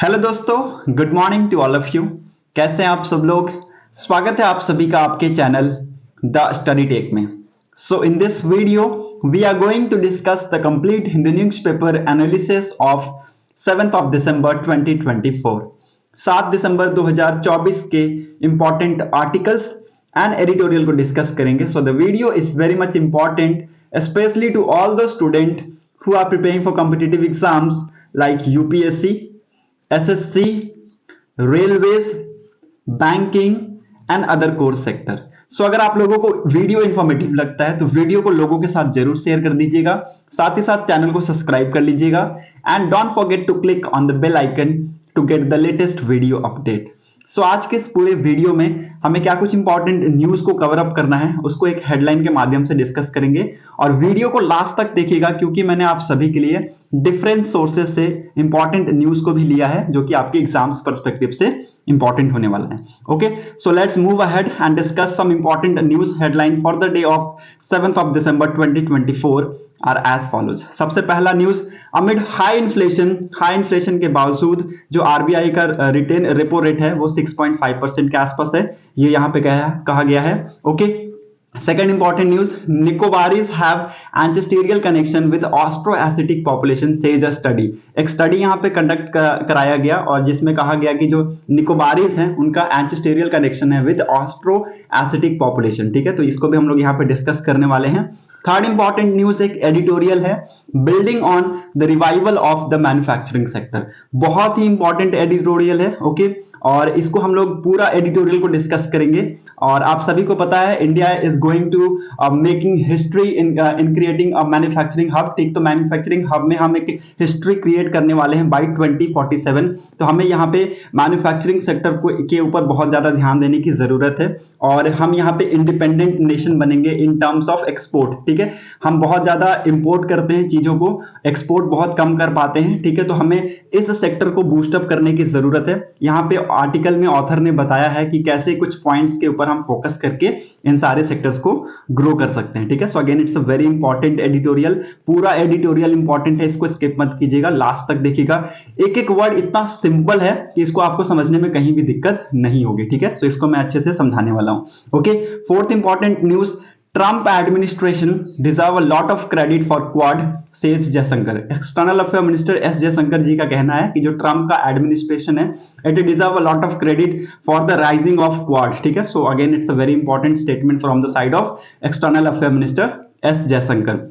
Hello दोस्तों, good morning to all of you. कैसे हैं आप सब लोग। स्वागत है आप सभी का आपके चैनल द स्टडी टेक में। So in this video we are going to discuss the complete Hindu newspaper analysis of 7th of December 2024। 7 दिसंबर 2024 के इंपॉर्टेंट आर्टिकल्स एंड एडिटोरियल को डिस्कस करेंगे। So the video is very much important specially to all the student who are preparing for competitive exams like UPSC, SSC, railways, banking and other course sector. सो अगर आप लोगों को video informative लगता है तो वीडियो को लोगों के साथ जरूर शेयर कर दीजिएगा, साथ ही साथ चैनल को सब्सक्राइब कर लीजिएगा and don't forget to click on the bell icon to get the latest video update. So आज के इस पूरे वीडियो में हमें क्या कुछ इंपॉर्टेंट न्यूज को कवर अप करना है उसको एक हेडलाइन के माध्यम से डिस्कस करेंगे और वीडियो को लास्ट तक देखिएगा क्योंकि मैंने आप सभी के लिए डिफरेंट सोर्सेज से इंपॉर्टेंट न्यूज को भी लिया है जो कि आपके एग्जाम्स पर्सपेक्टिव से इंपॉर्टेंट होने वाला है। Okay, so let's move ahead and discuss some important news headline for the day of 7th of December 2024 are as follows. सबसे पहला न्यूज, अमिड हाई इन्फ्लेशन के बावजूद जो आरबीआई का रिटेन रेपो रेट है वो 6.5% के आसपास है, ये यहां पे कहा गया है। Okay, second important news, Nicobarese have ancestral connection with Austroasiatic population says a study. एक स्टडी यहां पे कंडक्ट कराया गया और जिसमें कहा गया कि जो निकोबारीज हैं उनका एंसेस्टेरियल कनेक्शन है विद ऑस्ट्रोएसिटिक पॉपुलेशन। ठीक है, तो इसको भी हम लोग यहां पे डिस्कस करने वाले हैं। थर्ड इंपॉर्टेंट न्यूज एक एडिटोरियल है, building on the revival of the manufacturing sector. बहुत ही इंपॉर्टेंट एडिटोरियल है। ओके, और इसको हम लोग पूरा एडिटोरियल को डिस्कस करेंगे और आप सभी को पता है India is going to making history in creating a manufacturing hub. ठीक, तो मैन्युफैक्चरिंग हब में हम एक हिस्ट्री क्रिएट करने वाले हैं बाय 2047। तो हमें यहाँ पे मैन्युफैक्चरिंग सेक्टर के ऊपर बहुत ज्यादा ध्यान देने की जरूरत है और हम यहाँ पे इंडिपेंडेंट नेशन बनेंगे इन टर्म्स ऑफ एक्सपोर्ट। ठीक है, हम बहुत ज्यादा इंपोर्ट करते हैं चीजों को, एक्सपोर्ट बहुत कम कर पाते हैं। ठीक है, तो हमें इस सेक्टर को बूस्टअप करने की जरूरत है। यहाँ पे आर्टिकल में ऑथर ने बताया है कि कैसे कुछ पॉइंट्स के ऊपर हम फोकस करके इन सारे सेक्टर्स को ग्रो कर सकते हैं। ठीक है, so again it's a very important editorial, पूरा एडिटोरियल इंपॉर्टेंट है, इसको स्किप मत कीजिएगा, लास्ट तक देखिएगा। एक एक वर्ड इतना सिंपल है कि इसको आपको समझने में कहीं भी दिक्कत नहीं होगी। ठीक है, सो इसको मैं अच्छे से समझाने वाला हूं। Okay, fourth important news, Trump administration deserve a lot of credit for Quad, says Jaishankar. External affair minister S Jaishankar ji का कहना है कि जो ट्रम्प का एडमिनिस्ट्रेशन है it deserve a lot of credit for the rising of Quad. ठीक है, so again it's a very important statement from the side of external affair minister S Jaishankar.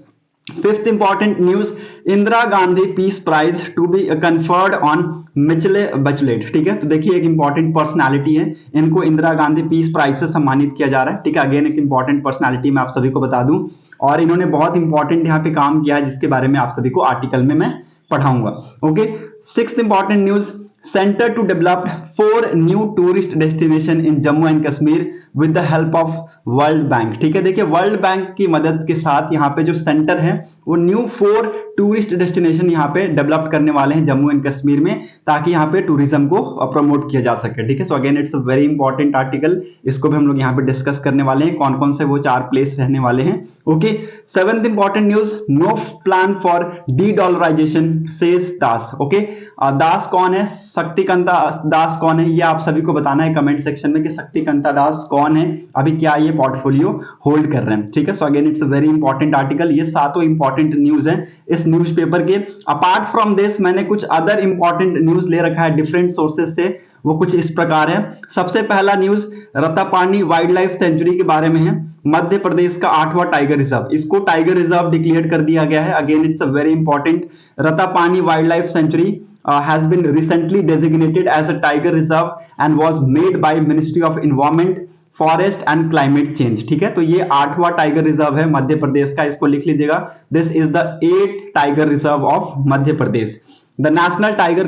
Fifth important news, Indira Gandhi peace prize to be conferred on Michelle Bachelet. ठीक है, तो देखिए एक important personality है, इनको Indira Gandhi peace prize से सम्मानित किया जा रहा है। ठीक है, अगेन एक इंपॉर्टेंट पर्सनालिटी मैं आप सभी को बता दूं और इन्होंने बहुत इंपॉर्टेंट यहाँ पे काम किया है जिसके बारे में आप सभी को आर्टिकल में मैं पढ़ाऊंगा। Okay, sixth important news, centre to develop 4 new tourist destination in Jammu and Kashmir with the help of World Bank. ठीक है, देखिए वर्ल्ड बैंक की मदद के साथ यहाँ पे जो सेंटर है वो न्यू 4 टूरिस्ट डेस्टिनेशन यहाँ पे डेवलप करने वाले हैं जम्मू एंड कश्मीर में ताकि यहाँ पे टूरिज्म को प्रमोट किया जा सके। ठीक है, so again it's a very important article, इसको भी हम लोग यहाँ पे डिस्कस करने वाले हैं कौन कौन से वो 4 प्लेस रहने वाले हैं। Okay, seventh important news, no plan for de dollarisation says Das. Okay, Das कौन है, शक्तिकांता दास कौन है, ये आप सभी को बताना है कमेंट सेक्शन में कि शक्तिकांता दास कौन है, अभी क्या ये पोर्टफोलियो होल्ड कर रहे हैं। ठीक है, so again it's a very important article. ये सातों इंपॉर्टेंट न्यूज हैं इस न्यूज़पेपर के। अपार्ट फ्रॉम दिस मैंने कुछ अदर इंपॉर्टेंट न्यूज ले रखा है डिफरेंट सोर्सेज से, वो कुछ इस प्रकार है। सबसे पहला news Ratapani wildlife sanctuary के बारे में है। मध्य प्रदेश का 8वां टाइगर रिजर्व, इसको टाइगर रिजर्व डिक्लेयर कर दिया गया है। Again it's a very important, Ratapani wildlife sanctuary has been recently designated as a tiger reserve and was made by Ministry of Environment, forest and climate change. ठीक है, तो ये 8वां tiger reserve है मध्य प्रदेश का, इसको लिख लीजिएगा। This is the 8th tiger reserve of Madhya Pradesh. The National Tiger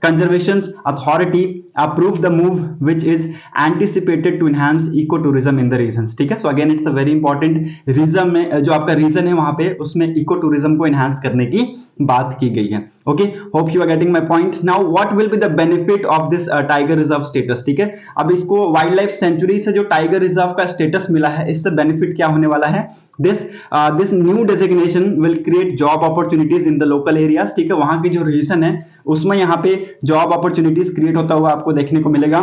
Conservation Authority approved the move, which is anticipated to enhance ecotourism in the regions. ठीक है, so again it's a very important region में जो आपका reason है वहां पे उसमें eco tourism को एनहांस करने की बात की गई है। Okay, hope you are getting my point. Now what will be the benefit of this tiger reserve status. ठीक है, अब इसको वाइल्ड लाइफ सेंचुरी से जो टाइगर रिजर्व का स्टेटस मिला है इससे बेनिफिट क्या होने वाला है, this new designation will create job opportunities in the local areas. ठीक है, वहां वहां की जो रीजन है उसमें यहाँ पे जॉब अपॉर्चुनिटीज क्रिएट होता हुआ आपको देखने को मिलेगा।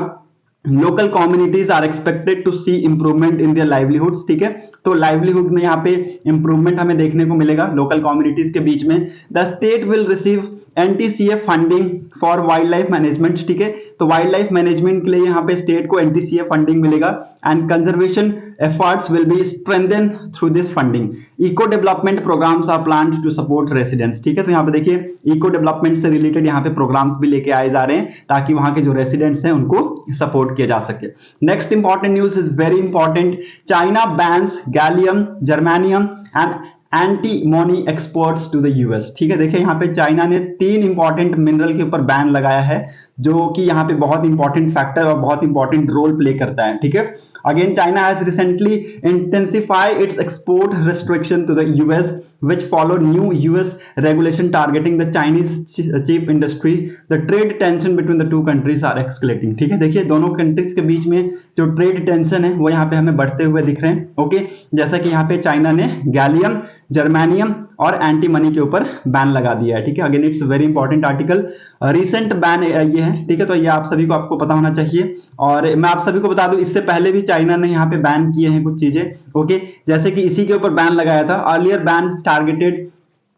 Local communities are expected to see improvement in their livelihoods, ठीक है, तो लाइवलीहुड में यहाँ पे इंप्रूवमेंट हमें देखने को मिलेगा लोकल कम्युनिटीज के बीच में। The state will receive NTCF funding for wildlife management, ठीक है, तो वाइल्ड लाइफ मैनेजमेंट के लिए यहाँ पे स्टेट को एनटीसीएफ फंडिंग मिलेगा and conservation efforts will be strengthened through this funding. Eco development programs are planned to support residents, ठीक है, तो यहाँ पे देखिए इको डेवलपमेंट से रिलेटेड यहाँ पे प्रोग्राम्स भी लेके आए जा रहे हैं ताकि वहां के जो रेसिडेंट्स हैं उनको सपोर्ट किया जा सके। Next important news is very important, China bans gallium germanium and antimony exports to the US, ठीक है, देखिए यहाँ पे चाइना ने 3 इंपॉर्टेंट मिनरल के ऊपर बैन लगाया है जो कि यहाँ पे बहुत इंपॉर्टेंट फैक्टर और बहुत इंपॉर्टेंट रोल प्ले करता है, ठीक है। Again China has recently intensified its export restriction to the US which follow new US regulation targeting the Chinese cheap industry. The trade tension between the two countries are escalating, ठीक है, देखिए दोनों countries के बीच में जो trade tension है वो यहाँ पे हमें बढ़ते हुए दिख रहे हैं। ओके, जैसा कि यहाँ पे चाइना ने गैलियम जर्मेनियम और एंटीमनी के ऊपर बैन लगा दिया है, ठीक है। Again it's very important article, recent ban ये है, ठीक है, तो ये आप सभी को आपको पता होना चाहिए। और मैं आप सभी को बता दूं इससे पहले भी चाइना ने यहाँ पे बैन किए हैं कुछ चीजें, ओके, जैसे कि इसी के ऊपर बैन लगाया था। अर्लियर बैन टारगेटेड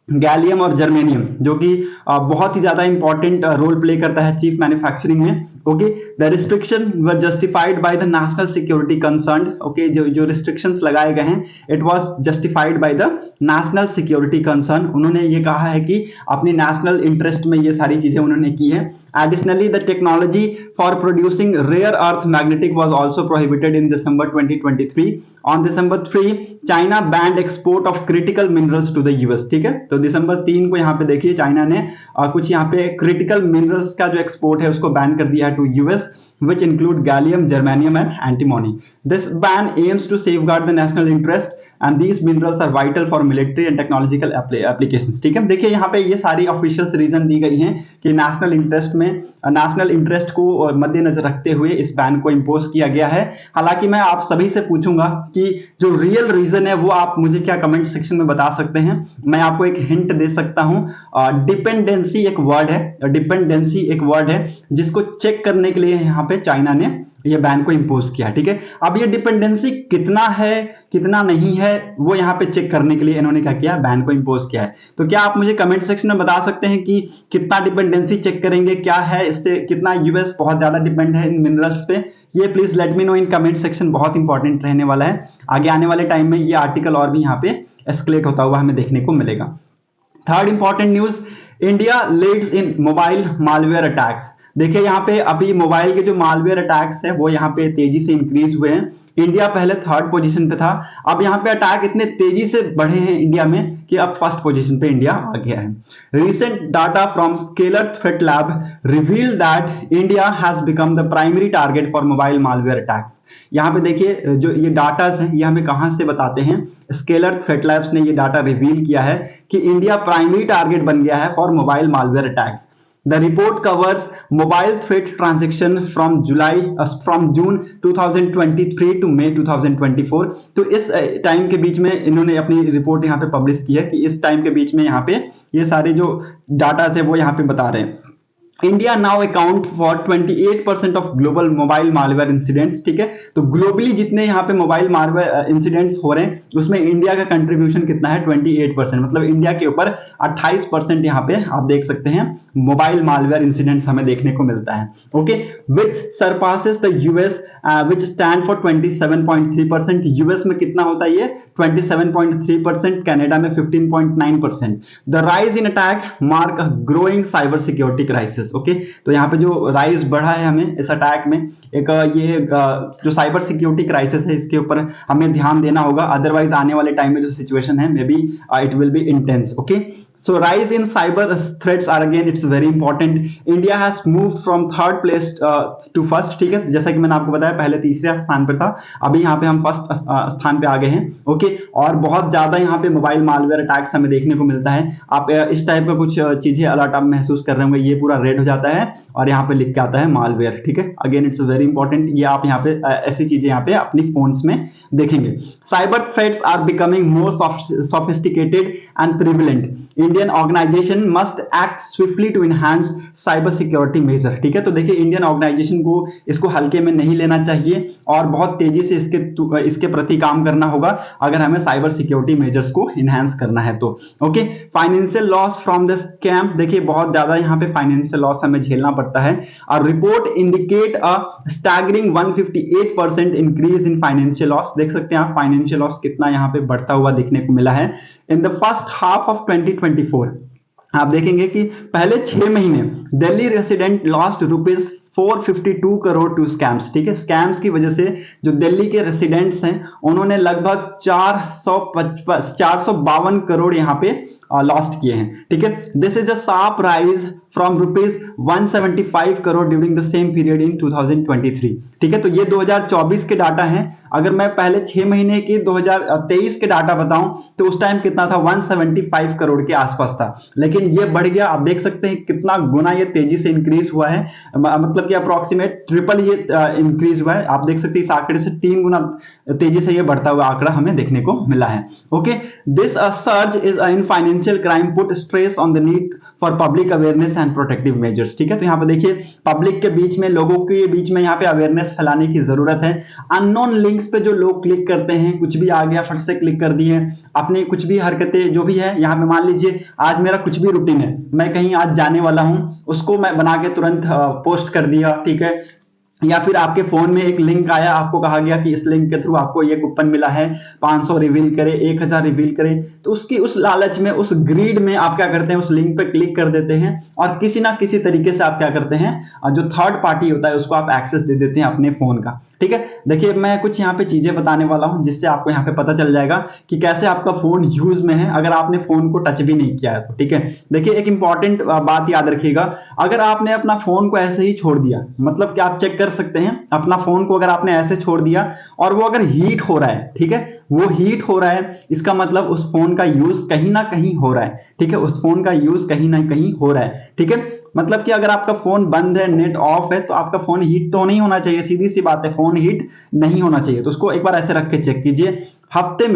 गैलियम और जर्मेनियम जो कि बहुत ही ज्यादा इंपॉर्टेंट रोल प्ले करता है चीप मैन्युफैक्चरिंग में। Okay, the restriction were justified by the national security concern, okay, जो रिस्ट्रिक्शंस लगाए गए हैं it was justified by the national security concern, उन्होंने ये कहा है कि अपनी नेशनल इंटरेस्ट में ये सारी चीजें उन्होंने की है। Additionally the technology for producing rare earth magnetic was also prohibited in December 2023। On December 3 China banned export of critical minerals to the US, ठीक है, तो दिसंबर 3 को यहाँ पे देखिए चाइना ने कुछ यहाँ पे क्रिटिकल मिनरल्स का जो एक्सपोर्ट है उसको बैन कर दिया है to US which include gallium germanium and antimony. This ban aims to safeguard the national interest and these minerals are vital for military and technological applications, ठीक है, देखिए यहाँ पे ये सारी ऑफिशियल्स रीजन दी गई हैं कि नेशनल इंटरेस्ट को मद्देनजर रखते हुए इस बैन को इंपोज किया गया है। हालांकि मैं आप सभी से पूछूंगा कि जो रियल रीजन है वो आप मुझे क्या कमेंट सेक्शन में बता सकते हैं। मैं आपको एक हिंट दे सकता हूं, डिपेंडेंसी एक वर्ड है, डिपेंडेंसी एक वर्ड है जिसको चेक करने के लिए यहाँ पे चाइना ने ये बैन को इंपोज किया, ठीक है। अब ये डिपेंडेंसी कितना है कितना नहीं है वो यहाँ पे चेक करने के लिए इन्होंने क्या किया, बैन को इंपोज किया है। तो क्या आप मुझे कमेंट सेक्शन में बता सकते हैं कि कितना डिपेंडेंसी चेक करेंगे, क्या है इससे, कितना यूएस बहुत ज्यादा डिपेंड है इन मिनरल्स पे, ये please let me know in comment section, बहुत इंपॉर्टेंट रहने वाला है। आगे आने वाले टाइम में ये आर्टिकल और भी यहाँ पे एस्केलेट होता हुआ हमें देखने को मिलेगा। Third important news, India leads in mobile malware attacks. देखिए यहाँ पे अभी मोबाइल के जो मालवेयर अटैक्स है वो यहाँ पे तेजी से इंक्रीज हुए हैं। इंडिया पहले 3rd पोजीशन पे था, अब यहाँ पे अटैक इतने तेजी से बढ़े हैं इंडिया में कि अब 1st पोजीशन पे इंडिया आ गया है। Recent data from scalar threat lab reveal that India has become the primary target for mobile malware attacks. यहाँ पे देखिए जो ये डाटास हैं ये हमें कहां से बताते हैं, स्केलर थ्रेट लैब्स ने ये डाटा रिवील किया है कि इंडिया प्राइमरी टारगेट बन गया है for mobile malware attacks. The report covers mobile threat transaction from June 2023 to May 2024। तो इस टाइम के बीच में इन्होंने अपनी रिपोर्ट यहाँ पे पब्लिश की है कि इस टाइम के बीच में यहाँ पे ये सारे जो डाटा है वो यहाँ पे बता रहे हैं। India now account for 28% of global mobile malware incidents, ठीक है, तो ग्लोबली जितने यहाँ पे मोबाइल मालवेयर इंसिडेंट्स हो रहे हैं उसमें इंडिया का कंट्रीब्यूशन कितना है, 28%, मतलब इंडिया के ऊपर 28% यहाँ पे आप देख सकते हैं मोबाइल मालवेयर इंसिडेंट्स हमें देखने को मिलता है। Okay, which surpasses the US which stand for 27.3%। US में कितना होता है ये 27.3%, कनाडा में 15.9%। The rise in attack mark a growing cyber security crisis. Okay, तो यहाँ पे जो राइज बढ़ा है हमें इस अटैक में, एक ये जो साइबर सिक्योरिटी क्राइसिस है इसके ऊपर हमें ध्यान देना होगा, अदरवाइज आने वाले टाइम में जो सिचुएशन है may be it will be intense. Okay, so rise in cyber threats are again it's very important. India has moved from 3rd place to 1st, ठीक है, जैसा कि मैंने आपको बताया पहले 3रे स्थान पर था, अभी यहाँ पे हम 1st स्थान पे आ गए हैं। ओके, और बहुत ज्यादा यहाँ पे मोबाइल मालवेयर अटैक्स हमें देखने को मिलता है। आप इस टाइप का कुछ चीजें अलर्ट आप महसूस कर रहे होंगे, ये पूरा रेड हो जाता है और यहाँ पे लिख के आता है मालवेयर, ठीक है। अगेन इट्स वेरी इंपॉर्टेंट, ये आप यहाँ पे ऐसी चीजें यहाँ पे अपनी फोन्स में देखेंगे। Cyber threats are becoming more sophisticated and prevalent. Indian organization must act swiftly to enhance cyber security measure. ठीक है, तो देखिए इंडियन ऑर्गेनाइजेशन को इसको हल्के में नहीं लेना चाहिए और बहुत तेजी से इसके प्रति काम करना होगा अगर हमें साइबर सिक्योरिटी मेजर्स को इनहेंस करना है तो। Okay, financial loss from the scam, देखिए बहुत ज्यादा यहाँ पे फाइनेंशियल लॉस हमें झेलना पड़ता है। और report indicate a staggering 158% increase in financial loss. देख सकते हैं आप फाइनेंशियल लॉस कितना यहाँ पे बढ़ता हुआ देखने को मिला है in the first half of 2024। आप देखेंगे कि पहले 6 महीने Delhi resident lost rupees 452 crore to scams. ठीक है, स्कैम्स की वजह से जो दिल्ली के रेसिडेंट्स हैं उन्होंने लगभग 452 करोड़ यहाँ पे लॉस्ट किए हैं। ठीक है, this is a sharp rise from rupees 175 crore during the same period in 2023। ठीक है, तो ये 2024 के डाटा हैं। अगर मैं पहले 6 महीने के 2023 के डाटा बताऊं तो उस टाइम कितना था, 175 करोड़ के आसपास था, लेकिन ये बढ़ गया। आप देख सकते हैं कितना गुना ये तेजी से इंक्रीज हुआ है, मतलब कि अप्रोक्सीमेट ट्रिपल ये इंक्रीज हुआ है। आप देख सकते हैं इस आंकड़े से 3 गुना तेजी से ये बढ़ता हुआ आंकड़ा हमें देखने को मिला है। Okay, this surge is in financial crime put stress on the need for public awareness and protective measures. ठीक है, तो यहाँ पे देखिए पब्लिक के बीच में, लोगों के बीच में यहाँ पे अवेयरनेस फैलाने की जरूरत है। अननोन लिंक्स पे जो लोग क्लिक करते हैं, कुछ भी आ गया फट से क्लिक कर दिए, अपनी कुछ भी हरकतें जो भी है यहाँ पे, मान लीजिए आज मेरा कुछ भी रूटीन है, मैं कहीं आज जाने वाला हूं, उसको मैं बना के तुरंत पोस्ट कर दिया। ठीक है, या फिर आपके फोन में एक लिंक आया, आपको कहा गया कि इस लिंक के थ्रू आपको ये कूपन मिला है, 500 रिवील करें, 1000 रिवील करें, तो उसकी उस लालच में, उस ग्रीड में आप क्या करते हैं, उस लिंक पे क्लिक कर देते हैं और किसी ना किसी तरीके से आप क्या करते हैं, जो थर्ड पार्टी होता है उसको आप एक्सेस दे देते हैं अपने फोन का। ठीक है, देखिए मैं कुछ यहाँ पे चीजें बताने वाला हूं जिससे आपको यहाँ पे पता चल जाएगा कि कैसे आपका फोन यूज में है अगर आपने फोन को टच भी नहीं किया है तो। ठीक है, देखिए एक इंपॉर्टेंट बात याद रखिएगा, अगर आपने अपना फोन को ऐसे ही छोड़ दिया, मतलब कि आप चेक कर सकते हैं अपना फोन को, अगर आपने ऐसे छोड़ दिया और वो अगर हीट हो रहा है, ठीक है, वो हीट हो रहा है, इसका मतलब उस फोन का यूज कहीं ना कहीं हो रहा है। ठीक है, उस फोन का यूज कहीं ना कहीं हो रहा है। ठीक है, मतलब कि अगर आपका फोन बंद है, नेट ऑफ है, तो आपका फोन हीट तो नहीं होना चाहिए, सीधी सी बात है, फोन हीट नहीं होना चाहिए। तो उसको एक बार ऐसे रख के चेक कीजिए, हफ्ते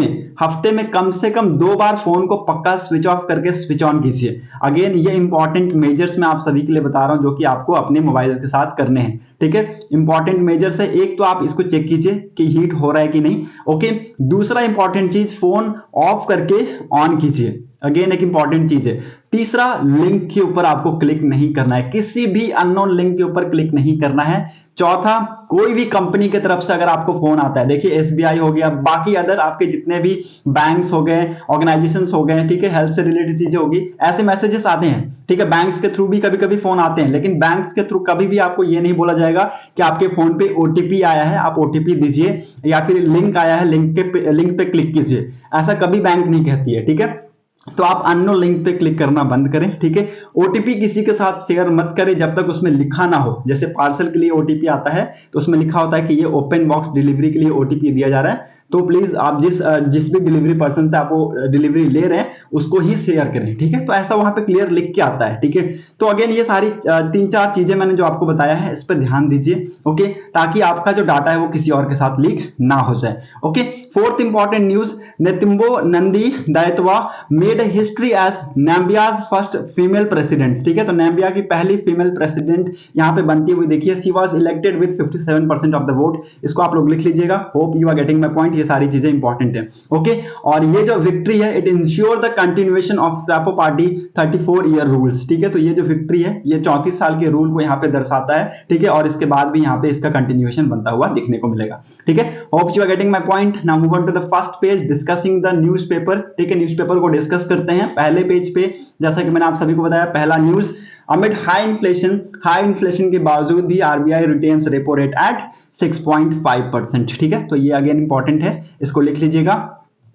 में कम से कम 2 बार फोन को पक्का स्विच ऑफ करके स्विच ऑन कीजिए। अगेन ये इंपॉर्टेंट मेजर्स मैं आप सभी के लिए बता रहा हूं जो कि आपको अपने मोबाइल के साथ करने हैं। ठीक है, इंपॉर्टेंट मेजर्स है, एक तो आप इसको चेक कीजिए कि हीट हो रहा है कि नहीं। ओके, दूसरा इंपॉर्टेंट चीज, फोन ऑफ करके ऑन कीजिए, अगेन एक इंपॉर्टेंट चीज है। तीसरा, लिंक के ऊपर आपको क्लिक नहीं करना है, किसी भी अननोन लिंक के ऊपर क्लिक नहीं करना है। चौथा, कोई भी कंपनी की तरफ से अगर आपको फोन आता है, देखिए एसबीआई हो गया, बाकी अदर आपके जितने भी बैंक्स हो गए, ऑर्गेनाइजेशंस हो गए, ठीक है, हेल्थ से रिलेटेड चीजें होगी, ऐसे मैसेजेस आते हैं। ठीक है, बैंक्स के थ्रू भी कभी कभी फोन आते हैं, लेकिन बैंक्स के थ्रू कभी भी आपको ये नहीं बोला जाएगा कि आपके फोन पे ओटीपी आया है, आप ओटीपी दीजिए, या फिर लिंक आया है, लिंक पे क्लिक कीजिए, ऐसा कभी बैंक नहीं कहती है। ठीक है, तो आप अननोन लिंक पे क्लिक करना बंद करें। ठीक है, ओटीपी किसी के साथ शेयर मत करें जब तक उसमें लिखा ना हो। जैसे पार्सल के लिए ओटीपी आता है तो उसमें लिखा होता है कि ये ओपन बॉक्स डिलीवरी के लिए ओटीपी दिया जा रहा है, तो प्लीज आप जिस भी डिलीवरी पर्सन से आप वो डिलीवरी ले रहे हैं उसको ही शेयर करें। ठीक है, तो ऐसा वहां पे क्लियर लिख के आता है। ठीक है, तो अगेन ये सारी 3-4 चीजें मैंने जो आपको बताया है इस पर ध्यान दीजिए। ओके, ताकि आपका जो डाटा है वो किसी और के साथ लीक ना हो जाए। Okay, fourth important news, Netumbo Nandi Ndaitwah made history as Namibia's first female president. ठीक है, तो नाम्बिया की पहली फीमेल प्रेसिडेंट यहाँ पे बनती हुई देखिए, she was elected with 57% of the vote. इसको आप लोग लिख लीजिएगा, hope you are getting my point, ये सारी चीजें इंपॉर्टेंट है। ओके, और ये जो विक्ट्री है, it ensure the continuation of स्वैपो पार्टी 34 ईयर रूल्स। ठीक है, तो ये जो विक्ट्री है ये 34 साल के रूल को यहाँ पे दर्शाता है। ठीक है, और इसके बाद भी यहाँ पे इसका कंटिन्यूएशन बनता हुआ देखने को मिलेगा। ठीक है, hope you are getting my point. Now move on to the first page discussing the newspaper. ठीक है, न्यूज़पेपर को डिस्कस करते हैं। पहले पेज पे जैसा कि मैंने आप सभी को बताया, पहला न्यूज, अमिड हाई इन्फ्लेशन के बावजूद भी RBI retains repo rate at 6.5%। ठीक है, तो ये अगेन इंपॉर्टेंट है, इसको लिख लीजिएगा।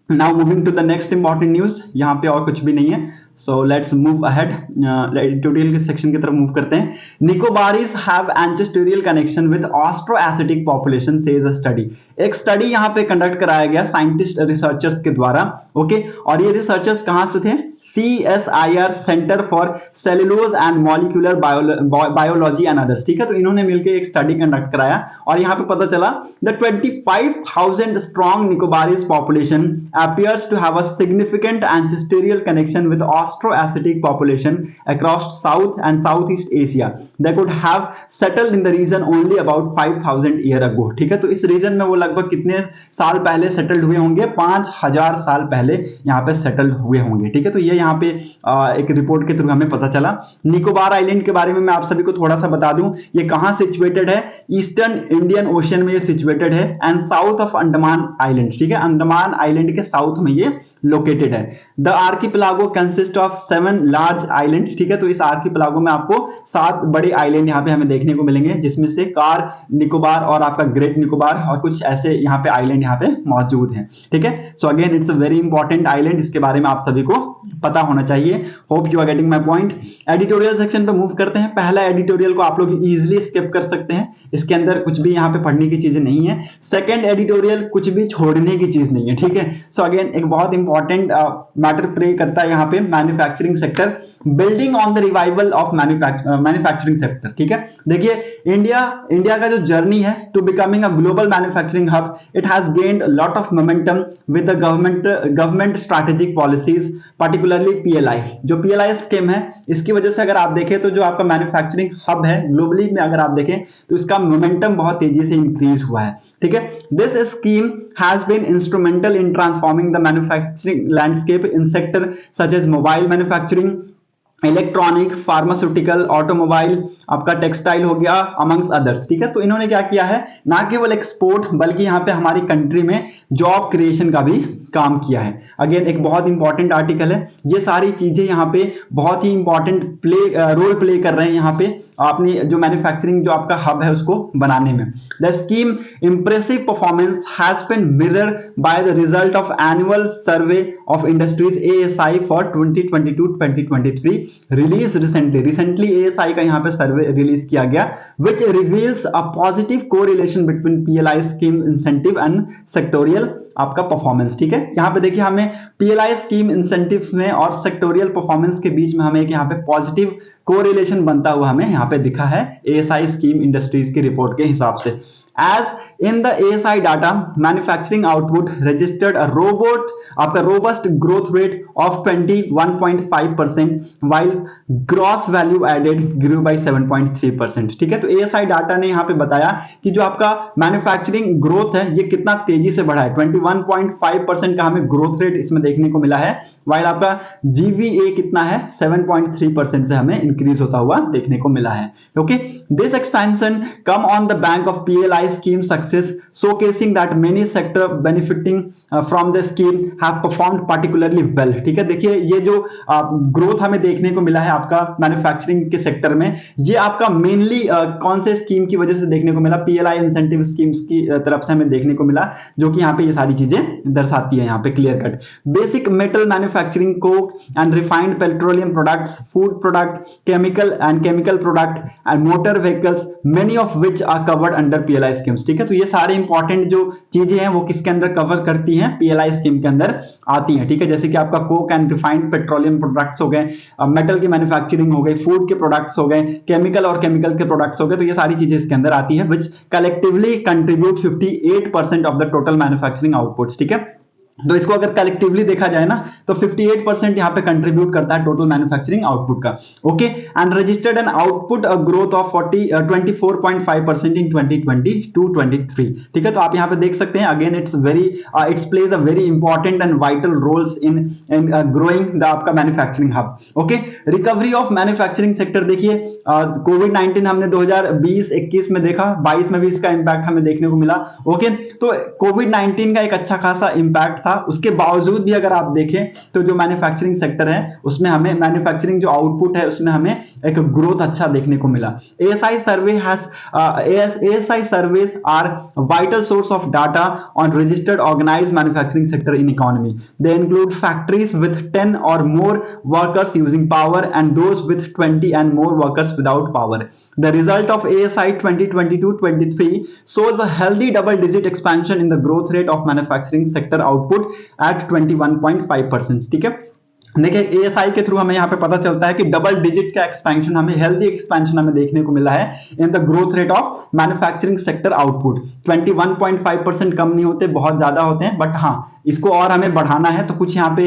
Now moving to the next important news, यहाँ पे और कुछ भी नहीं है, so let's move ahead, editorial के सेक्शन की तरफ मूव करते हैं। Nicobarese have ancestral connection with Austroasiatic population says a study. एक स्टडी यहाँ पे कंडक्ट कराया गया साइंटिस्ट रिसर्चर्स के द्वारा। ओके, और ये रिसर्चर्स कहां से थे, CSIR centre for cellulose and molecular biology and others, ठीक है। तो इन्होंने मिलकर एक स्टडी कंडक्ट कराया और यहाँ पे पता चला the 25,000 strong Nicobarese population appears to have a significant ancestral connection with Austroasiatic population across South and Southeast Asia that could have settled in the region only about 5,000 year ago, ठीक है। तो इस रीजन में वो लगभग कितने साल पहले सेटल्ड हुए होंगे? 5,000 साल पहले यहाँ पे सेटल्ड हुए होंगे, ठीक है। तो ये यहाँ पे एक रिपोर्ट के थ्रू हमें पता चला। निकोबार आइलैंड के बारे में मैं आप सभी को थोड़ा सा बता दूं, ये कहां सिचुएटेड है? ईस्टर्न इंडियन ओशन में ये सिचुएटेड है and south of Andaman island, ठीक है। अंडमान आइलैंड के साउथ में ये लोकेटेड है। The archipelago consist of 7 large island, ठीक है। तो इस आर्किपेलागो में आपको 7 बड़े आइलैंड यहाँ पे हमें देखने को मिलेंगे, जिसमें से कार निकोबार और आपका ग्रेट निकोबार और कुछ ऐसे यहाँ पे आइलैंड यहाँ पे मौजूद हैं, ठीक है। So again it's a very important island, इसके बारे में आप सभी को पता होना चाहिए। Hope you are getting my point. Editorial section पे मूव करते हैं। पहला एडिटोरियल को आप लोग इजीली स्किप कर सकते हैं, इसके अंदर कुछ भी यहाँ पे पढ़ने की चीजें नहीं है। सेकंड एडिटोरियल कुछ भी छोड़ने की चीज नहीं है, ठीक है। सो अगेन एक बहुत इंपॉर्टेंट मैटर प्ले करता है यहाँ पे manufacturing sector, building on the revival of manufacturing sector, ठीक है। देखिए इंडिया का जो जर्नी है to becoming a global manufacturing hub, it has gained lot of momentum with the government strategic policies, particularly PLI। जो PLI स्कीम है, इसकी वजह से अगर आप देखें तो जो आपका मैन्युफैक्चरिंग हब है ग्लोबली में अगर आप देखें तो इसका मोमेंटम बहुत तेजी से इंक्रीज हुआ है, ठीक है। This scheme has been instrumental in transforming the manufacturing landscape in sector such as mobile manufacturing, electronic, pharmaceutical, automobile, आपका टेक्सटाइल हो गया, अमंग्स अदर्स, ठीक है। तो इन्होंने क्या किया है, ना केवल एक्सपोर्ट बल्कि यहाँ पे हमारी कंट्री में जॉब क्रिएशन का भी काम किया है। अगेन एक बहुत इंपॉर्टेंट आर्टिकल है। ये सारी चीजें यहाँ पे बहुत ही इंपॉर्टेंट रोल प्ले कर रहे हैं यहाँ पे अपनी जो मैन्युफैक्चरिंग जो आपका हब है उसको बनाने में। The scheme impressive performance has been mirrored by the result of annual survey of industries ASI for 2022-2023 release recently ASI का यहाँ पे सर्वे रिलीज किया गया, which reveals a positive correlation between PLI scheme incentive and sectoral आपका performance, ठीक है। यहाँ पे देखिए हमें PLI स्कीम इंसेंटिव्स में और सेक्टोरियल परफॉर्मेंस के बीच में हमें एक यहाँ पे पॉजिटिव कोरिलेशन बनता हुआ हमें यहाँ पे दिखा है ASI स्कीम इंडस्ट्रीज की रिपोर्ट के हिसाब से। As in the ASI data, manufacturing output registered a robust growth rate of 21.5%, while gross value added grew by 7.3%, ठीक है। तो ASI डाटा ने यहाँ पे बताया कि जो आपका मैन्युफैक्चरिंग ग्रोथ है ये कितना तेजी से बढ़ा है। 21.5% का हमें ग्रोथ रेट इसमें देखने को मिला है, while आपका GVA कितना है 7.3% से हमें इंक्रीज होता हुआ देखने को मिला है। Okay, this expansion come on the bank of PLI scheme success, showcasing that many sector benefiting from the scheme have performed particularly well, ठीक है। देखिए ये जो ग्रोथ हमें देखने को मिला है आपका मैन्युफैक्चरिंग के सेक्टर में, ये आपका मेनली कौन से स्कीम की वजह से देखने को मिला? PLI इंसेंटिव स्कीम्स की तरफ से हमें देखने को मिला, जो कि यहाँ पे ये सारी चीजें दर्शाती है यहाँ पे clear cut. Basic metal manufacturing, coke and refined petroleum products, food product, chemical product and motor vehicles, many of which are covered under PLI schemes, ठीक है। तो ये सारे इंपॉर्टेंट जो चीजें हैं वो किसके अंदर कवर करती हैं? PLI स्कीम के अंदर आती हैं, ठीक है। जैसे कि आपका Coke and refined petroleum products हो गए, मेटल की मैन्युफैक्चरिंग हो गई, फूड के प्रोडक्ट्स हो गए, केमिकल और केमिकल के प्रोडक्ट्स हो गए। तो ये सारी चीजें इसके अंदर आती है, which collectively contribute 58% of the total manufacturing outputs, ठीक है। तो इसको अगर कलेक्टिवली देखा जाए ना तो 58% यहाँ पे कंट्रीब्यूट करता है टोटल मैन्युफैक्चरिंग आउटपुट का। Okay, and registered an output growth of 24.5% इन 2022-23, ठीक है। तो आप यहाँ पे देख सकते हैं again it's plays a very important and vital roles in growing the आपका manufacturing hub. Okay, recovery of manufacturing sector, देखिए कोविड-19 हमने 2020-21 में देखा, 22 में भी इसका इंपैक्ट हमें देखने को मिला। ओके, तो कोविड-19 का एक अच्छा खासा इंपैक्ट था, उसके बावजूद भी अगर आप देखें तो जो मैन्युफैक्चरिंग सेक्टर है उसमें हमें मैन्युफैक्चरिंग जो आउटपुट है उसमें हमें एक ग्रोथ अच्छा देखने को मिला। ASI surveys are vital source of data on registered organised manufacturing sector in economy. They include factories with 10 और more workers using power and those with 20 and more workers without power. The result of ASI 2022-23 shows a healthy double-digit expansion in the growth rate of manufacturing sector output at 21.5%, ठीक है। देखिए ASI के through हमें यहाँ पे पता चलता है कि डबल डिजिट का एक्सपेंशन, हमें हेल्दी एक्सपेंशन हमें देखने को मिला है in the growth rate of manufacturing sector output. 21.5% कम नहीं होते, बहुत ज्यादा होते हैं, बट हाँ इसको और हमें बढ़ाना है, तो कुछ यहाँ पे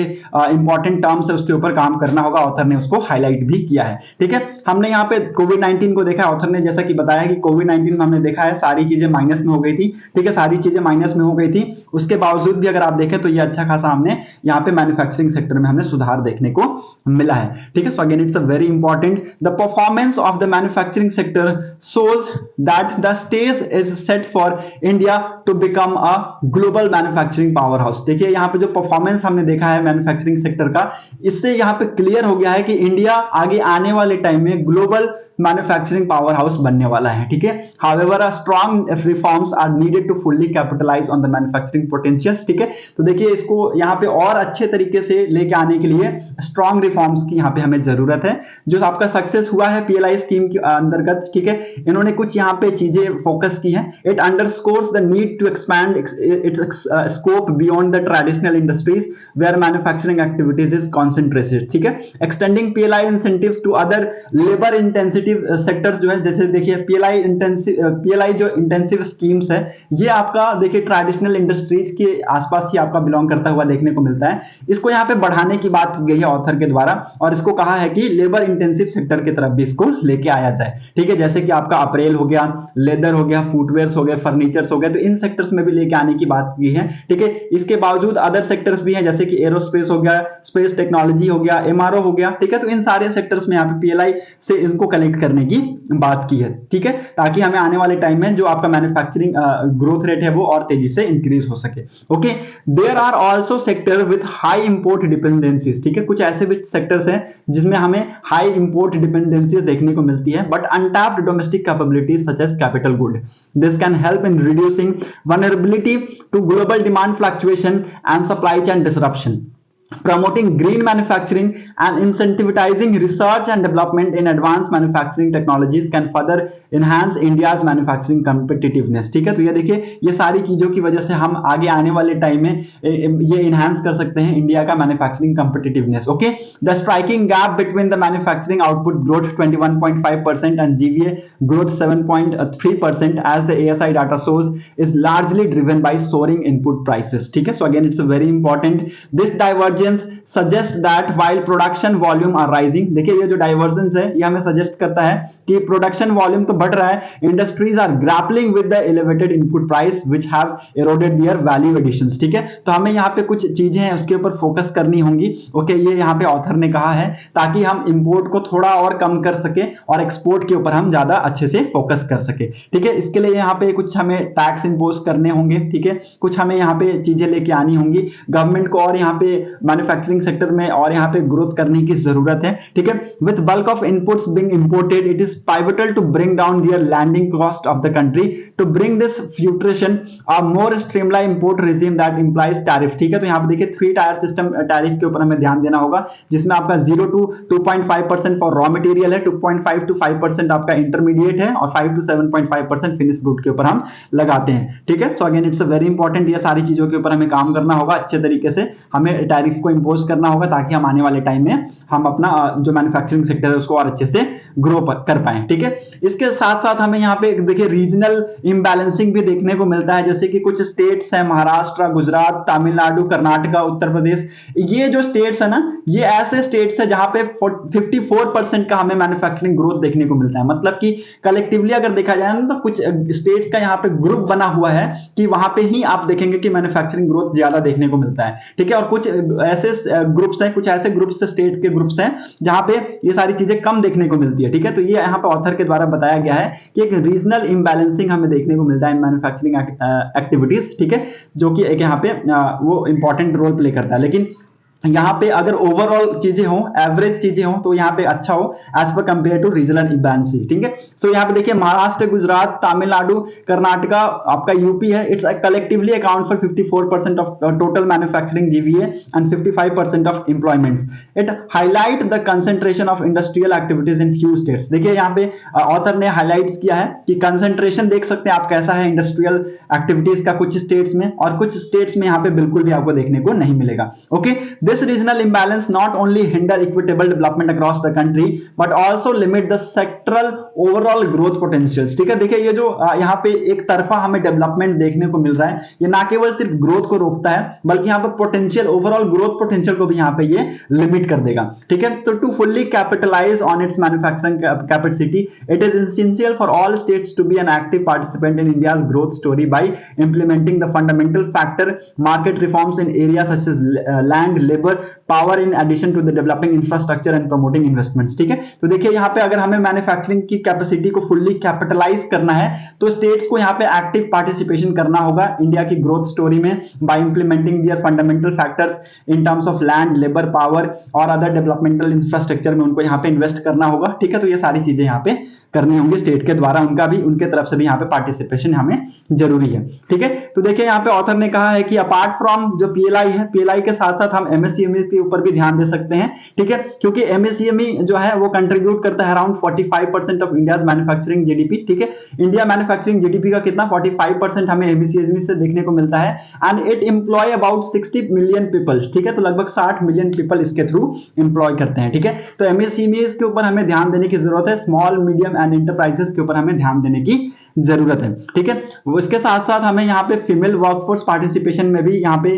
इंपॉर्टेंट टर्म्स है उसके ऊपर काम करना होगा। ऑथर ने उसको हाईलाइट भी किया है। ठीक है, हमने यहाँ पे कोविड 19 को देखा, ऑथर ने जैसा कि बताया कि कोविड 19 में हमने देखा है सारी चीजें माइनस में हो गई थी। ठीक है, सारी चीजें माइनस में हो गई थी, उसके बावजूद भी अगर आप देखें तो ये अच्छा खासा हमने यहाँ पे मैन्युफैक्चरिंग सेक्टर में हमने सुधार देखने को मिला है। ठीक है, so again it's a very important, the performance of the manufacturing sector shows that the stage is set for India to become a global manufacturing powerhouse। देखिए यहाँ पे जो परफॉर्मेंस हमने देखा है मैन्युफैक्चरिंग सेक्टर का, इससे यहाँ पे क्लियर हो गया है कि इंडिया आगे आने वाले टाइम में ग्लोबल मैन्युफैक्चरिंग पावर हाउस बनने वाला है। ठीक है, however a strong reforms are needed to fully capitalise on the manufacturing potentials. ठीक है, तो देखिए इसको यहाँ पे और अच्छे तरीके से लेके आने के लिए स्ट्रॉन्ग रिफॉर्म्स की यहाँ पे हमें जरूरत है। जो आपका सक्सेस हुआ है पीएलआई स्कीम के अंतर्गत, ठीक है, इन्होंने कुछ यहाँ पे चीजें फोकस की हैं। It underscores the need to expand its scope beyond the traditional industries where manufacturing activities is concentrated. ठीक है, extending PLI incentives to other labour intensive sectors जो है, जैसे देखिए पीएलआई जो इंटेंसिव स्कीम्स है, ये आपका देखिए ट्रेडिशनल इंडस्ट्रीज के आसपास ही आपका बिलोंग करता हुआ देखने को मिलता है। इसको यहाँ पे बढ़ाने की बात की गई है ऑथर के द्वारा, और इसको कहा है कि लेबर इंटेंसिव सेक्टर की तरफ भी इसको लेके आया जाए। ठीक है, जैसे कि आपका अप्रैल हो गया, लेदर हो गया, फुटवेयर्स हो गए, फर्नीचर्स हो गए, तो इन सेक्टर्स में भी लेके आने की बात की है। ठीक है, इसके बावजूद अदर सेक्टर्स भी हैं, जैसे कि एरोस्पेस हो गया, स्पेस टेक्नोलॉजी हो गया, एमआरओ हो गया। ठीक है, तो इन सारे सेक्टर्स में यहाँ पे पीएलआई से इनको कलेक्ट करने की बात की है। ठीक है, ताकि हमें आने वाले टाइम में जो आपका मैन्युफैक्चरिंग ग्रोथ रेट है वो और तेजी से इंक्रीज हो सके। Okay, there are also sector with high import dependencies. ठीक है, कुछ ऐसे भी सेक्टर्स हैं जिसमें हमें हाई इंपोर्ट डिपेंडेंसीज देखने को मिलती है, but untapped domestic capabilities such as capital good. This can help in reducing vulnerability to global demand fluctuation and supply chain disruption, promoting green manufacturing and incentivizing research and development in advanced manufacturing technologies can further enhance India's manufacturing competitiveness। ठीक है, तो ये देखिए ये सारी चीजों की वजह से हम आगे आने वाले टाइम में ये enhance कर सकते हैं इंडिया का manufacturing competitiveness। Okay, the striking gap between the manufacturing output growth 21.5% and GVA growth 7.3% as the ASI data shows is largely driven by soaring input prices। ठीक है, so again it's very important, this divergence suggest that while production volume are rising, देखिए ये जो divergence है ये हमें suggest करता है कि production volume तो बढ़ रहा है, industries are grappling with the elevated input price which have eroded their value additions। ठीक है, तो हमें यहाँ पे कुछ चीजें हैं उसके ऊपर फोकस करनी होंगी। ओके, ये यहाँ पे ऑथर ने कहा है ताकि हम इंपोर्ट को थोड़ा और कम कर सके और एक्सपोर्ट के ऊपर हम ज्यादा अच्छे से फोकस कर सके। ठीक है, इसके लिए यहाँ पे कुछ हमें टैक्स इंपोज करने होंगे। ठीक है, कुछ हमें यहाँ पे चीजें लेके आनी होंगी गवर्नमेंट को, और यहाँ पे मैन्युफैक्चरिंग सेक्टर में और यहाँ पे ग्रोथ करने की जरूरत है। ठीक है, with bulk of inputs being imported it is pivotal to bring down their landing cost of the country to bring this fruition a more streamline import regime that implies tariff. ठीक है, तो यहाँ पे देखिए 3 टायर सिस्टम टैरिफ के ऊपर हमें ध्यान देना होगा, जिसमें आपका 0 to 2.5% फॉर रॉ मटेरियल है, 2.5 to 5% आपका इंटरमीडिएट है, और 5 to 7.5% फिनिश गुड के ऊपर हम लगाते हैं। ठीक है, so again it's very important, ये सारी चीजों के ऊपर हमें काम करना होगा, अच्छे तरीके से हमें टैरिफ को इंपोज करना होगा ताकि हम आने वाले टाइम में हम अपना जो मैन्युफैक्चरिंग सेक्टर है उसको और अच्छे से ग्रो कर पाए। ठीक है, इसके साथ साथ हमें यहाँ पे देखिए रीजनल इम्बैलेंसिंग भी देखने को मिलता है, जैसे कि कुछ स्टेट्स हैं महाराष्ट्र, गुजरात, तमिलनाडु, कर्नाटका, उत्तर प्रदेश, ये जो स्टेट्स है ना, ये ऐसे स्टेट्स है जहां पे 54% का हमें मैन्युफैक्चरिंग ग्रोथ देखने को मिलता है। मतलब कि कलेक्टिवली अगर देखा जाए ना, तो कुछ स्टेट्स का यहाँ पे ग्रुप बना हुआ है कि वहां पे ही आप देखेंगे कि मैन्युफैक्चरिंग ग्रोथ ज्यादा देखने को मिलता है। ठीक है, और कुछ ऐसे ग्रुप्स हैं, कुछ ऐसे ग्रुप्स स्टेट के ग्रुप्स हैं जहां पे ये सारी चीजें कम देखने को मिलती है। ठीक है, तो ये यहाँ पे ऑथर के द्वारा बताया गया है कि एक रीजनल इम्बैलेंसिंग हमें देखने को मिलता है इन मैन्युफैक्चरिंग एक्टिविटीज। ठीक है, जो कि एक यहाँ पे वो इंपॉर्टेंट रोल प्ले करता है। लेकिन यहाँ पे अगर ओवरऑल चीजें हो, एवरेज चीजें हो, तो यहाँ पे अच्छा हो as per compare to regional इम्बैलेंसी। ठीक है, सो यहाँ पे देखिए महाराष्ट्र, गुजरात, तमिलनाडु, कर्नाटका, आपका यूपी है, it's collectively account for 54% of total manufacturing GVA and 55% of employments. It highlight the concentration of industrial activities in few states. देखिए यहाँ पे ऑथर ने हाईलाइट किया है कि कंसेंट्रेशन देख सकते हैं आप कैसा है इंडस्ट्रियल एक्टिविटीज का कुछ स्टेट्स में, और कुछ स्टेट्स में यहाँ पे बिल्कुल भी आपको देखने को नहीं मिलेगा। Okay, this this regional imbalance not only hinder equitable development across the country but also limit the sectoral overall growth potentials. ठीक है, देखिए ये जो यहाँ पे एक तरफा हमें डेवलपमेंट देखने को मिल रहा है, ये ना केवल सिर्फ ग्रोथ को रोकता है बल्कि यहाँ पे पोटेंशियल, ओवरऑल ग्रोथ पोटेंशियल को भी यहाँ पे ये लिमिट कर देगा। ठीक है, तो to fully capitalise on its manufacturing capacity it is essential for all states to be an active participant in India's growth story by implementing the fundamental factor market reforms in area such as land, labour, power in addition to the developing infrastructure and promoting investments. ठीक है, तो देखिए यहाँ पे अगर हमें manufacturing की capacity को फुल्ली कैपिटलाइज करना है तो स्टेट्स को यहाँ पे एक्टिव पार्टिसिपेशन करना होगा इंडिया की ग्रोथ स्टोरी में by implementing their fundamental factors in terms of land, labour, power और अदर डेवलपमेंटल इंफ्रास्ट्रक्चर में उनको यहाँ पे इन्वेस्ट करना होगा। ठीक है, तो ये सारी चीजें यहाँ पे करनी होंगी स्टेट के द्वारा, उनका भी, उनके तरफ से भी यहाँ पे पार्टिसिपेशन हमें जरूरी है। ठीक है, तो देखिए यहाँ पे ऑथर ने कहा है कि अपार्ट फ्रॉम जो पीएलआई है, पीएलआई के साथ साथ हम एमएसएमई के ऊपर भी ध्यान दे सकते हैं। ठीक है, क्योंकि एमएसएमई जो है वो कंट्रीब्यूट करता है around 45% of India's manufacturing GDP. ठीक है, इंडिया मैन्युफैक्चरिंग जीडीपी का कितना 45% हमें एमएसएमई से देखने को मिलता है and it employ about 60 million people. ठीक है, तो लगभग 60 मिलियन पीपल इसके थ्रू एम्प्लॉय करते हैं। ठीक है, तो एमएसएमई के ऊपर हमें ध्यान देने की जरूरत है, स्मॉल मीडियम एंड एंटरप्राइजेस के ऊपर हमें ध्यान देने की जरूरत है। ठीक है, उसके साथ साथ हमें यहाँ पे फीमेल वर्कफोर्स पार्टिसिपेशन में भी यहाँ पे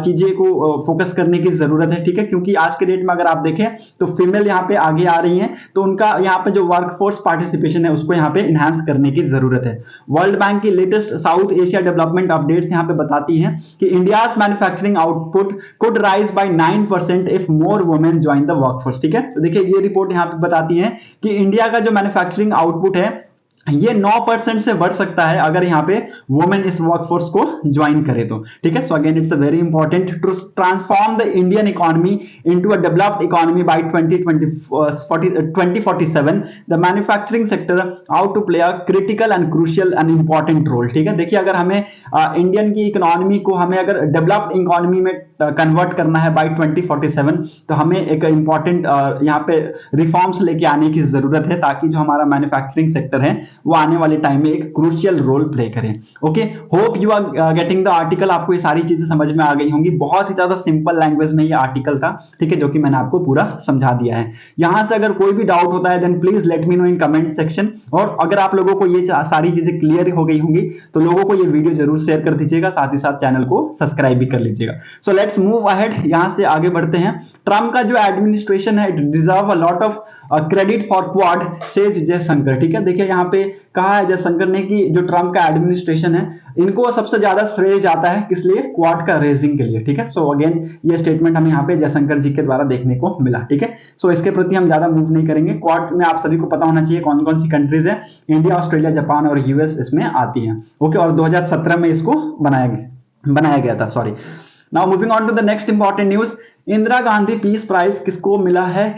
चीजें को फोकस करने की जरूरत है। ठीक है, क्योंकि आज के डेट में अगर आप देखें तो फीमेल यहाँ पे आगे आ रही हैं, तो उनका यहाँ पे जो वर्कफोर्स पार्टिसिपेशन है उसको यहाँ पे इनहांस करने की जरूरत है। वर्ल्ड बैंक की latest South Asia development updates यहाँ पे बताती हैं कि India's manufacturing output could rise by 9% if more women join the workforce. ठीक है, तो देखिए ये रिपोर्ट यहाँ पे बताती है कि इंडिया का जो मैन्युफैक्चरिंग आउटपुट है ये 9% से बढ़ सकता है अगर यहाँ पे वुमेन इस वर्कफोर्स को ज्वाइन करे तो। ठीक है, so again it's a very important to transform the Indian economy into a developed economy by 2047 the manufacturing sector out to play a critical and crucial and important role. ठीक है, देखिए अगर हमें इंडियन की इकोनॉमी को हमें अगर developed economy में कन्वर्ट करना है बाय 2047 तो हमें एक इंपॉर्टेंट यहाँ पे रिफॉर्म्स लेके आने की जरूरत है ताकि जो हमारा मैन्युफैक्चरिंग सेक्टर है वो आने वाले टाइम में एक क्रूशियल रोल प्ले करें। Okay, hope you are getting the article. आपको ये सारी चीजें समझ में आ गई होंगी, बहुत ही ज्यादा सिंपल लैंग्वेज में ये आर्टिकल था। ठीक है, जो कि मैंने आपको पूरा समझा दिया है। यहां से अगर कोई भी डाउट होता है then please let me know in comment section, और अगर आप लोगों को ये सारी चीजें क्लियर हो गई होंगी तो लोगों को ये वीडियो जरूर शेयर कर दीजिएगा, साथ ही साथ चैनल को सब्सक्राइब भी कर लीजिएगा। सो लेट्स मूव अहेड, यहां से आगे बढ़ते हैं। ट्रम्प का जो एडमिनिस्ट्रेशन है it deserve a lot of credit for quad says Jaishankar. ठीक है, देखिए यहाँ पे कहा है जयशंकर ने कि जो ट्रम्प का एडमिनिस्ट्रेशन है इनको सबसे ज्यादा श्रेय जाता है किस लिए, क्वाड का रेजिंग के लिए। ठीक है, सो अगेन ये स्टेटमेंट हमें यहाँ पे जयशंकर जी के द्वारा देखने को मिला। ठीक है, सो इसके प्रति हम ज्यादा मूव नहीं करेंगे। क्वाड में आप सभी को पता होना चाहिए कौन कौन सी कंट्रीज है, इंडिया, ऑस्ट्रेलिया, जापान और यूएस इसमें आती हैं। ओके, और 2017 में इसको बनाया गया था। Sorry, now moving on to the next important news. Indira Gandhi peace prize किसको मिला है,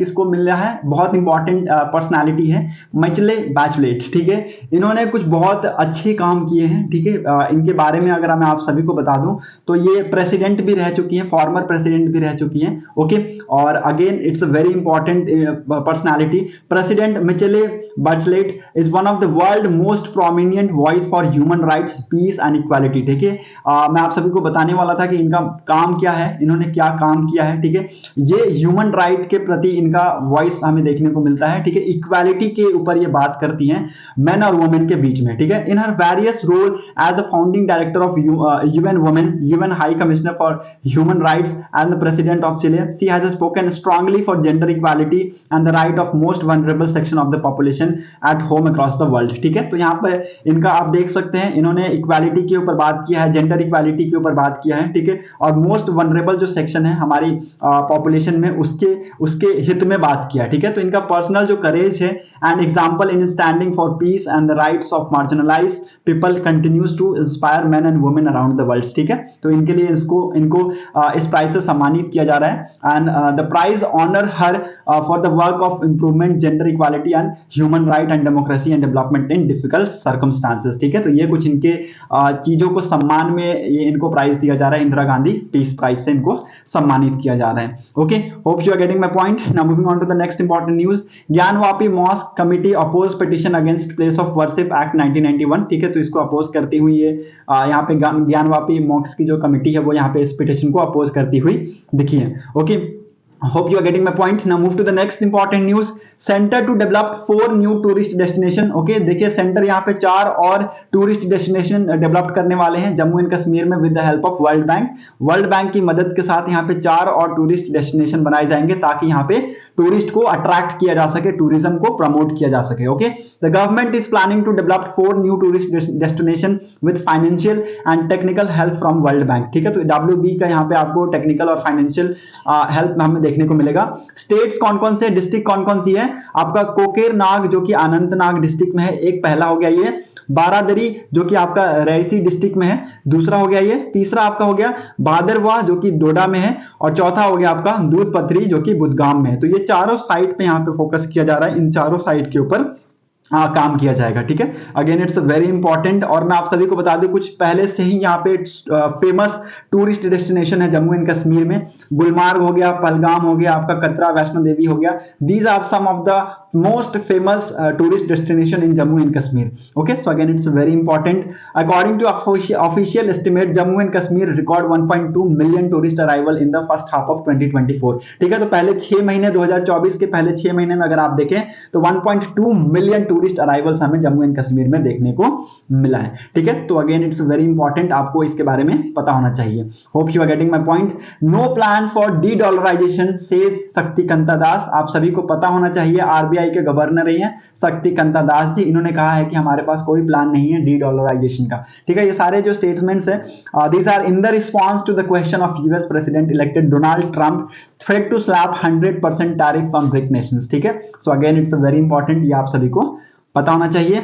बहुत इंपॉर्टेंट पर्सनालिटी है, मिचेले बैचलेट। ठीक है, इन्होंने कुछ बहुत अच्छे काम किए हैं। ठीक है, इनके बारे में अगर मैं आप सभी को बता दूं तो ये प्रेसिडेंट भी रह चुकी हैं, फॉर्मर प्रेसिडेंट भी रह चुकी हैं। ओके, और again it's a very important personality. President Michelle Bachelet is one of the world most prominent voice for human rights, peace and equality. ठीक है, मैं आप सभी को बताने वाला था कि इनका काम क्या है, इन्होंने क्या काम किया है। ठीक है, ये ह्यूमन राइट के प्रति इनका वॉइस हमें देखने को मिलता है। ठीक है, इक्वालिटी के ऊपर ये बात करती हैं मेन और वुमेन के बीच में। ठीक है, in her various role as a founding director of UN women, UN high commissioner for human rights and the president of Chile, she has spoken strongly for gender equality and the right of most vulnerable section of the population at home across the world. ठीक है, तो यहाँ पर इनका आप देख सकते हैं, इन्होंने इक्वालिटी के ऊपर बात किया है, जेंडर इक्वालिटी के ऊपर बात किया है। ठीक है, और मोस्ट वनरेबल जो सेक्शन है हमारी पॉपुलेशन में उसके हित में बात किया। ठीक है, तो इनका पर्सनल जो करेज है and example in standing for peace and the rights of marginalised people continues to inspire men and women around the world. ठीक है, तो इनके लिए इनको इस प्राइज से सम्मानित किया जा रहा है and the prize honour her for the work of improvement, gender equality and human right and democracy and development in difficult circumstances. ठीक है, तो ये कुछ इनके चीजों को सम्मान में ये इनको प्राइज दिया जा रहा है, इंदिरा गांधी पीस प्राइज से इनको सम्मानित किया जा रहे हैं। Okay, hope you are getting my point. Now moving on to the next important news. Gyanvapi mosque committee oppose petition against place of worship act 1991। ठीक है, तो इसको अपोज करती हुई ये यहाँ पे ज्ञानवापी मॉस्क की जो कमिटी है वो यहाँ पे इस पिटिशन को अपोज करती हुई दिखी है। Okay, hope you are getting my point. Now move to the next important news. Centre to develop 4 new tourist destination. Okay, देखिए सेंटर यहाँ पे 4 और टूरिस्ट डेस्टिनेशन डेवलप करने वाले हैं जम्मू एंड कश्मीर में with the help of World bank. World Bank की मदद के साथ यहाँ पे 4 और टूरिस्ट डेस्टिनेशन बनाए जाएंगे ताकि यहाँ पे टूरिस्ट को अट्रैक्ट किया जा सके, टूरिज्म को प्रमोट किया जा सके। Okay, the government is planning to develop 4 new tourist destination with financial and technical help from World Bank. ठीक है, तो WB का यहाँ पे आपको टेक्निकल और फाइनेंशियल हेल्प हमें देखने को मिलेगा। स्टेट्स कौन कौन से, डिस्ट्रिक्ट कौन कौन सी है? आपका कोकेरनाग जो कि अनंतनाग डिस्ट्रिक्ट में है, एक पहला हो गया ये। बारादरी जो कि आपका रईसी डिस्ट्रिक्ट में है, दूसरा हो गया ये। तीसरा आपका हो गया भादरवा जो कि डोडा में है, और चौथा हो गया आपका दूध पथरी जो कि बुदगाम में है। तो ये चारों साइट पे यहाँ पे फोकस किया जा रहा है, इन चारों साइट के ऊपर काम किया जाएगा। ठीक है, अगेन इट्स वेरी इंपॉर्टेंट। और मैं आप सभी को बता दूं कुछ पहले से ही यहाँ पे फेमस टूरिस्ट डेस्टिनेशन है जम्मू एंड कश्मीर में। गुलमार्ग हो गया, पहलगाम हो गया, आपका कतरा वैष्णो देवी हो गया। These are some of the most famous tourist destination in Jammu and Kashmir. Okay, so again it's very important. According to official estimate Jammu and Kashmir record 1.2 million tourist arrival in the first half of 2024। ठीक है, तो पहले 6 महीने 2024 के पहले 6 महीने में अगर आप देखें तो 1.2 मिलियन टूरिस्ट अराइवल्स हमें जम्मू एंड कश्मीर में देखने को मिला है। ठीक है, तो अगेन इट्स वेरी इंपॉर्टेंट, आपको इसके बारे में पता होना चाहिए। Hope you are getting my point. No plans for de dollarisation says Shaktikanta दास। आप सभी को पता होना चाहिए, आरबीआई के गवर्नर रही हैं शक्ति कांता दास जी। इन्होंने कहा है कि हमारे पास कोई प्लान नहीं है डी डॉलराइजेशन का। ठीक है, ये सारे जो स्टेटमेंट्स है these are in the response to the question of US president elected Donald Trump threat to slap 100% tariffs on BRIC nations. ठीक है, so again it's very important, ये आप सभी को पता होना चाहिए।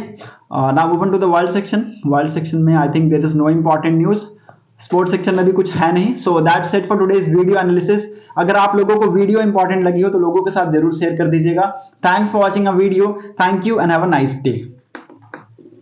Now move on to the world section. World section में I think there is no important news. Sports section में भी कुछ है नहीं। So that's it for today's video analysis. अगर आप लोगों को वीडियो इंपॉर्टेंट लगी हो तो लोगों के साथ जरूर शेयर कर दीजिएगा। Thanks for watching a video. Thank you and have a nice day.